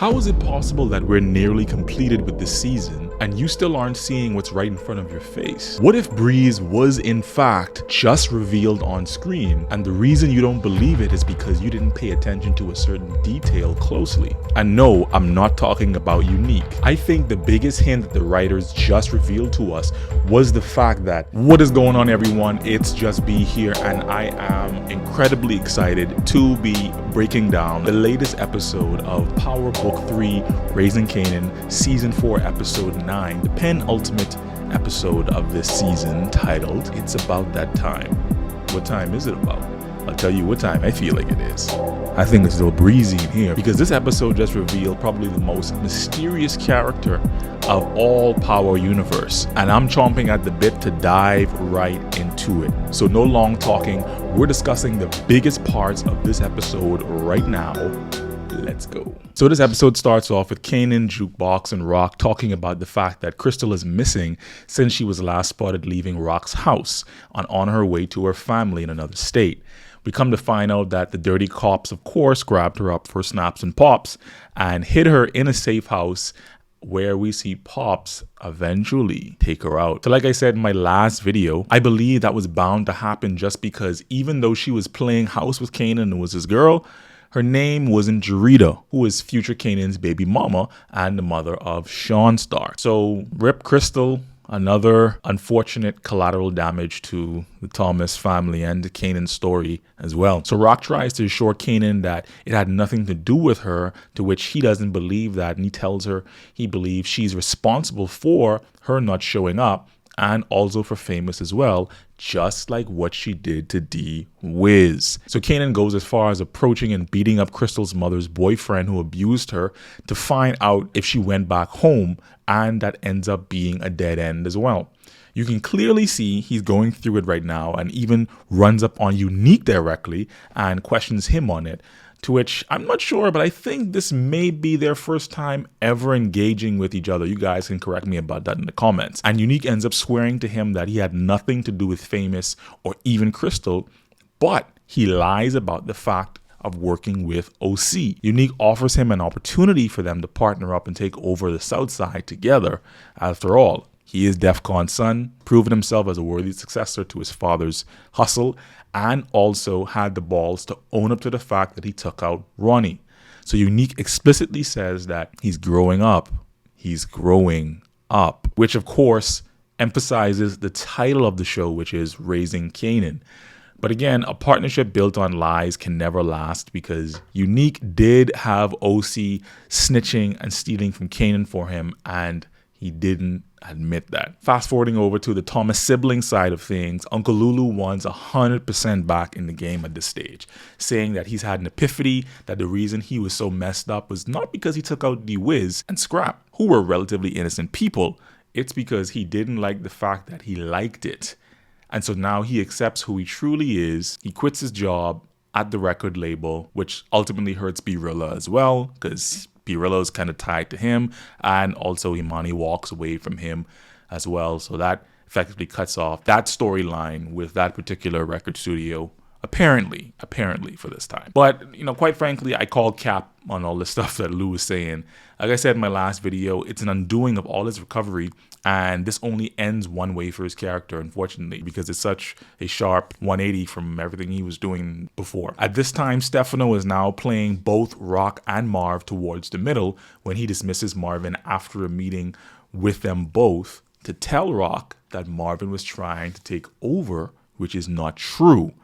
How is it possible that we're nearly completed with this season and you still aren't seeing what's right in front of your face? What if Breeze was in fact just revealed on screen, and the reason you don't believe it is because you didn't pay attention to a certain detail closely? And no, I'm not talking about Unique. I think the biggest hint that the writers just revealed to us was the fact that, what is going on everyone, it's Just B here, and I am incredibly excited to be breaking down the latest episode of Power Book 3, Raising Kanan, Season 4, Episode 9, the penultimate episode of this season, titled, It's About That Time. What time is it about? I'll tell you what time I feel like it is. I think it's a little breezy in here because this episode just revealed probably the most mysterious character of all Power Universe, and I'm chomping at the bit to dive right into it. So no long talking, we're discussing the biggest parts of this episode right now. Let's go. So this episode starts off with Kanan, Jukebox, and Rock talking about the fact that Crystal is missing since she was last spotted leaving Rock's house on her way to her family in another state. We come to find out that the dirty cops, of course, grabbed her up for snaps and pops and hid her in a safe house, where we see Pops eventually take her out. So like I said in my last video, I believe that was bound to happen just because even though she was playing house with Kanan and was his girl, her name wasn't Jarita, who is future Kanan's baby mama and the mother of Sean Stark. So rip Crystal. Another unfortunate collateral damage to the Thomas family and the Kanan story as well. So Rock tries to assure Kanan that it had nothing to do with her, to which he doesn't believe that, and he tells her he believes she's responsible for her not showing up and also for Famous as well, just like what she did to D-Wiz. So Kanan goes as far as approaching and beating up Crystal's mother's boyfriend who abused her to find out if she went back home, and that ends up being a dead end as well. You can clearly see he's going through it right now and even runs up on Unique directly and questions him on it, to which I'm not sure, but I think this may be their first time ever engaging with each other. You guys can correct me about that in the comments. And Unique ends up swearing to him that he had nothing to do with Famous or even Crystal, but he lies about the fact of working with OC. Unique offers him an opportunity for them to partner up and take over the South Side together. After all, he is DEFCON's son, proven himself as a worthy successor to his father's hustle, and also had the balls to own up to the fact that he took out Ronnie. So Unique explicitly says that he's growing up. He's growing up, which of course emphasizes the title of the show, which is Raising Kanan. But again, a partnership built on lies can never last, because Unique did have OC snitching and stealing from Kanan for him, and he didn't admit that. Fast forwarding over to the Thomas sibling side of things, Uncle Lulu wants 100% back in the game at this stage, saying that he's had an epiphany that the reason he was so messed up was not because he took out D-Wiz and Scrap, who were relatively innocent people. It's because he didn't like the fact that he liked it. And so now he accepts who he truly is. He quits his job at the record label, which ultimately hurts B-Rilla as well, because B-Rilla is kind of tied to him, and also Imani walks away from him as well. So that effectively cuts off that storyline with that particular record studio, apparently for this time. But, you know, quite frankly, I call cap on all the stuff that Lou was saying. Like I said in my last video, it's an undoing of all his recovery, and this only ends one way for his character, unfortunately, because it's such a sharp 180 from everything he was doing before. At this time, Stefano is now playing both Rock and Marv towards the middle when he dismisses Marvin after a meeting with them both to tell Rock that Marvin was trying to take over, which is not true.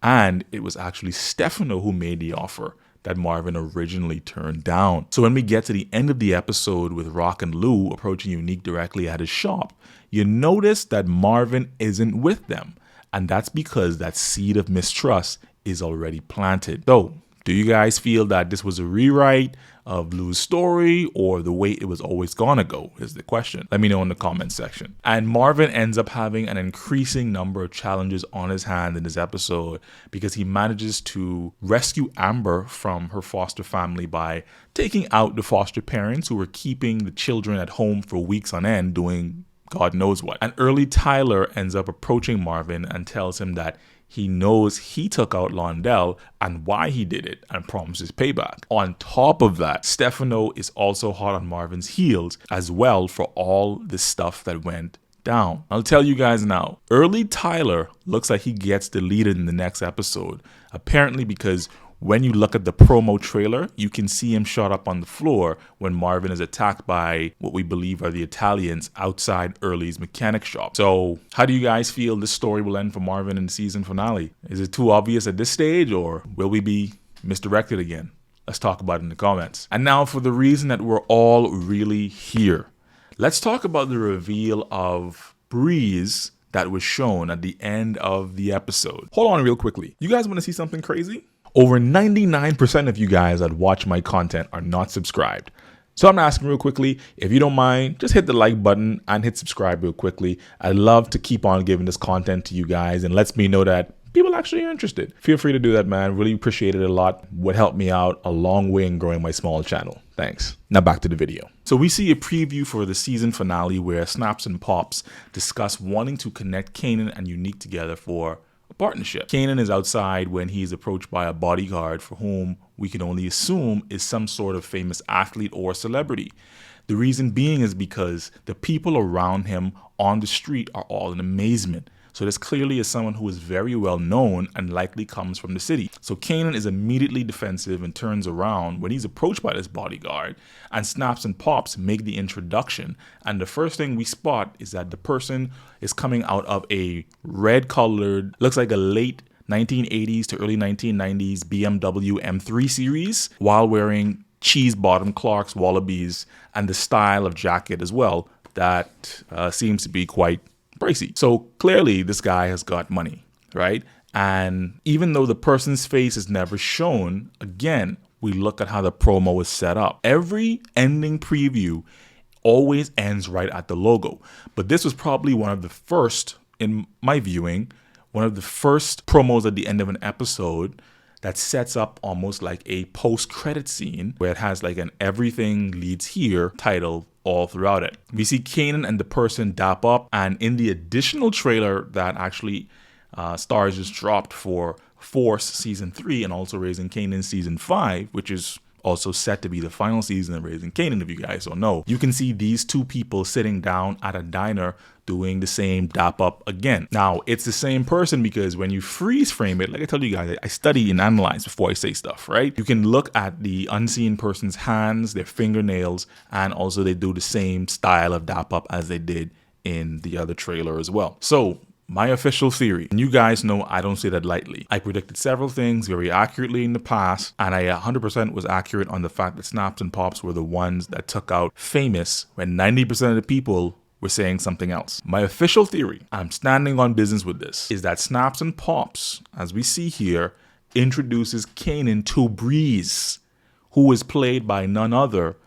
And it was actually Stefano who made the offer that Marvin originally turned down. So when we get to the end of the episode with Rock and Lou approaching Unique directly at his shop, you notice that Marvin isn't with them. And that's because that seed of mistrust is already planted. So, do you guys feel that this was a rewrite of Lou's story, or the way it was always gonna go is the question. Let me know in the comment section. And Marvin ends up having an increasing number of challenges on his hand in this episode, because he manages to rescue Amber from her foster family by taking out the foster parents who were keeping the children at home for weeks on end doing God knows what. And early Tyler ends up approaching Marvin and tells him that he knows he took out Londell and why he did it and promises payback. On top of that, Stefano is also hot on Marvin's heels as well for all the stuff that went down. I'll tell you guys now, early Tyler looks like he gets deleted in the next episode, apparently because when you look at the promo trailer, you can see him shot up on the floor when Marvin is attacked by what we believe are the Italians outside Early's mechanic shop. So how do you guys feel this story will end for Marvin in the season finale? Is it too obvious at this stage, or will we be misdirected again? Let's talk about it in the comments. And now for the reason that we're all really here. Let's talk about the reveal of Breeze that was shown at the end of the episode. Hold on real quickly. You guys want to see something crazy? Over 99% of you guys that watch my content are not subscribed. So I'm asking real quickly, if you don't mind, just hit the like button and hit subscribe real quickly. I'd love to keep on giving this content to you guys and lets me know that people actually are interested. Feel free to do that, man. Really appreciate it a lot. Would help me out a long way in growing my small channel. Thanks. Now back to the video. So we see a preview for the season finale where Snaps and Pops discuss wanting to connect Kanan and Unique together for a partnership. Kanan is outside when he is approached by a bodyguard for whom we can only assume is some sort of famous athlete or celebrity. The reason being is because the people around him on the street are all in amazement. So this clearly is someone who is very well known and likely comes from the city. So Kanan is immediately defensive and turns around when he's approached by this bodyguard, and Snaps and Pops make the introduction. And the first thing we spot is that the person is coming out of a red colored, looks like a late 1980s to early 1990s BMW M3 series, while wearing cheese bottom Clark's Wallabies and the style of jacket as well that seems to be quite pricey. So clearly this guy has got money, right? And even though the person's face is never shown, again, we look at how the promo is set up. Every ending preview always ends right at the logo. But this was probably one of the first, in my viewing, one of the first promos at the end of an episode that sets up almost like a post-credit scene where it has like an everything leads here title all throughout it. We see Kanan and the person dap up, and in the additional trailer that actually stars just dropped for Force Season 3 and also Raising Kanan Season 5, which is also set to be the final season of Raising Kanan, if you guys don't know. You can see these two people sitting down at a diner doing the same dap up again. Now, it's the same person because when you freeze frame it, like I told you guys, I study and analyze before I say stuff, right? You can look at the unseen person's hands, their fingernails, and also they do the same style of dap up as they did in the other trailer as well. So, my official theory, and you guys know I don't say that lightly. I predicted several things very accurately in the past, and I 100% was accurate on the fact that Snaps and Pops were the ones that took out Famous when 90% of the people were saying something else. My official theory, I'm standing on business with this, is that Snaps and Pops, as we see here, introduces Kanan to Breeze, who is played by none other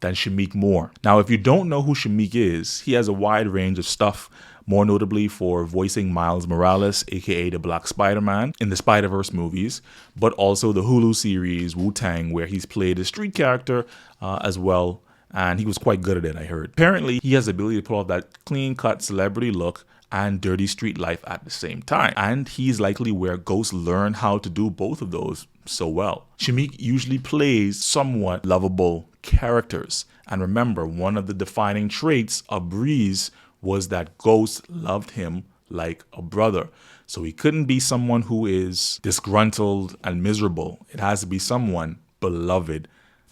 than Shameik Moore. Now, if you don't know who Shameik is, he has a wide range of stuff, more notably for voicing Miles Morales, aka the Black Spider-Man, in the Spider-Verse movies, but also the Hulu series Wu-Tang, where he's played a street character as well, and he was quite good at it, I heard. Apparently, he has the ability to pull off that clean-cut celebrity look and dirty street life at the same time, and he's likely where Ghost learned how to do both of those so well. Shameik usually plays somewhat lovable characters, and remember, one of the defining traits of Breeze was that Ghost loved him like a brother. So he couldn't be someone who is disgruntled and miserable. It has to be someone beloved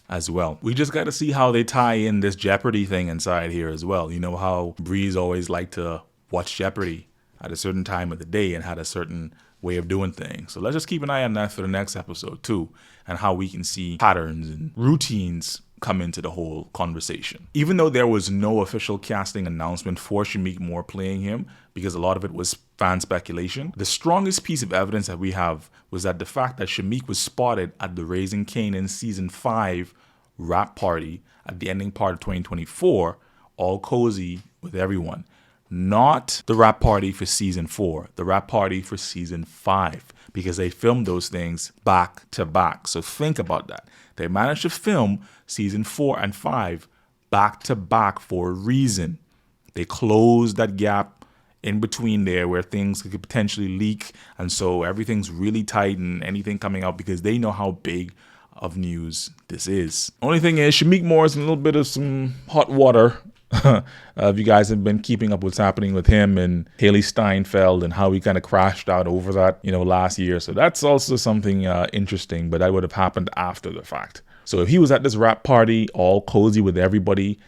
as well. We just got to see how they tie in this Jeopardy thing inside here as well. You know how Breeze always liked to watch Jeopardy at a certain time of the day and had a certain way of doing things. So let's just keep an eye on that for the next episode too, and how we can see patterns and routines come into the whole conversation. Even though there was no official casting announcement for Shameik Moore playing him, because a lot of it was fan speculation, the strongest piece of evidence that we have was that the fact that Shameik was spotted at the Raising Kanan Season 5 wrap party at the ending part of 2024, all cozy with everyone. Not the wrap party for Season 4, the wrap party for Season 5, because they filmed those things back to back. So think about that. They managed to film Season 4 and 5 back to back for a reason. They closed that gap in between there where things could potentially leak. And so everything's really tight and anything coming out because they know how big of news this is. Only thing is, Shamik Moore is in a little bit of some hot water. If you guys have been keeping up what's happening with him and Haley Steinfeld and how he kind of crashed out over that, last year. So that's also something interesting, but that would have happened after the fact. So if he was at this rap party, all cozy with everybody,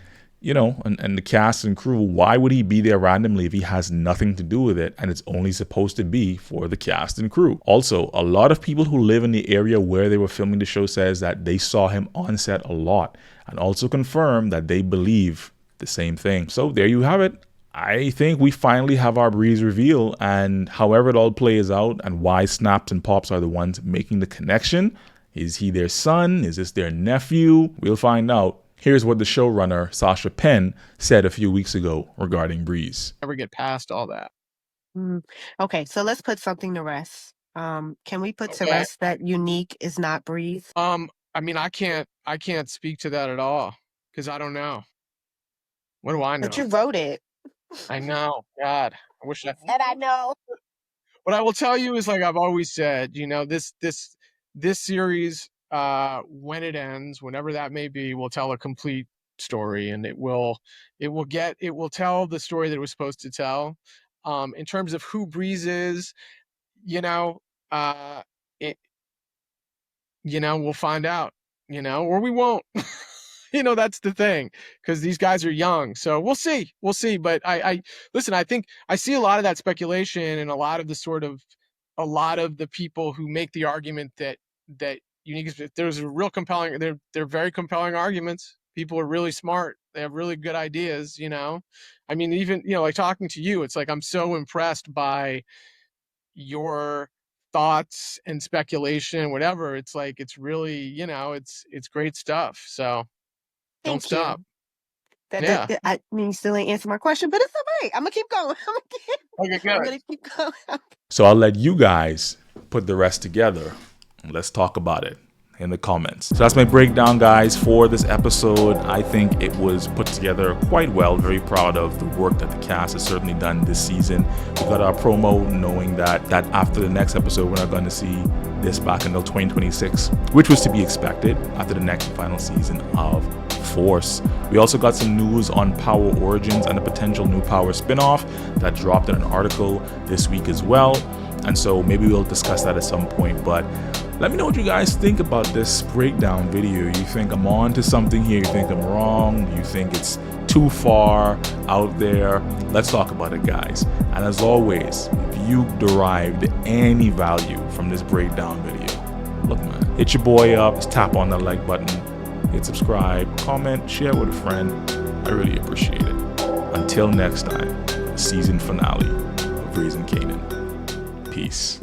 and the cast and crew, why would he be there randomly if he has nothing to do with it and it's only supposed to be for the cast and crew? Also, a lot of people who live in the area where they were filming the show says that they saw him on set a lot and also confirm that they believe the same thing. So there you have it. I think we finally have our Breeze reveal, and however it all plays out and why Snaps and Pops are the ones making the connection. Is he their son? Is this their nephew? We'll find out. Here's what the showrunner, Sasha Penn, said a few weeks ago regarding Breeze. Never get past all that. Okay, so let's put something to rest. Can we put to rest that Unique is not Breeze? I mean, I can't speak to that at all because I don't know. What do I know? But you wrote it. I know. God, I wish I. And I know. What I will tell you is, like I've always said, this series, when it ends, whenever that may be, will tell a complete story, and it will tell the story that it was supposed to tell. In terms of who Breeze is, we'll find out, or we won't. That's the thing, because these guys are young, so we'll see. But I listen, I think I see a lot of that speculation and a lot of the people who make the argument that Unique is, there's a real compelling, they're very compelling arguments. People are really smart. They have really good ideas, I mean, even, like talking to you, it's like, I'm so impressed by your thoughts and speculation, whatever. It's like, it's really, it's great stuff. So don't stop. I mean, you still ain't answer my question, but it's all right. I'm gonna keep going. Okay, good. I'm gonna keep going. So I'll let you guys put the rest together. Let's talk about it in the comments. So that's my breakdown, guys, for this episode. I think it was put together quite well. Very proud of the work that the cast has certainly done this season. We got our promo knowing that after the next episode, we're not going to see this back until 2026, which was to be expected after the next and final season of Force. We also got some news on Power Origins and a potential new Power spinoff that dropped in an article this week as well. And so maybe we'll discuss that at some point, but let me know what you guys think about this breakdown video. You think I'm on to something here? You think I'm wrong? You think it's too far out there? Let's talk about it, guys. And as always, if you derived any value from this breakdown video, look, man, hit your boy up, just tap on that like button, hit subscribe, comment, share with a friend. I really appreciate it. Until next time, the season finale of Breeze and Kanan. Peace.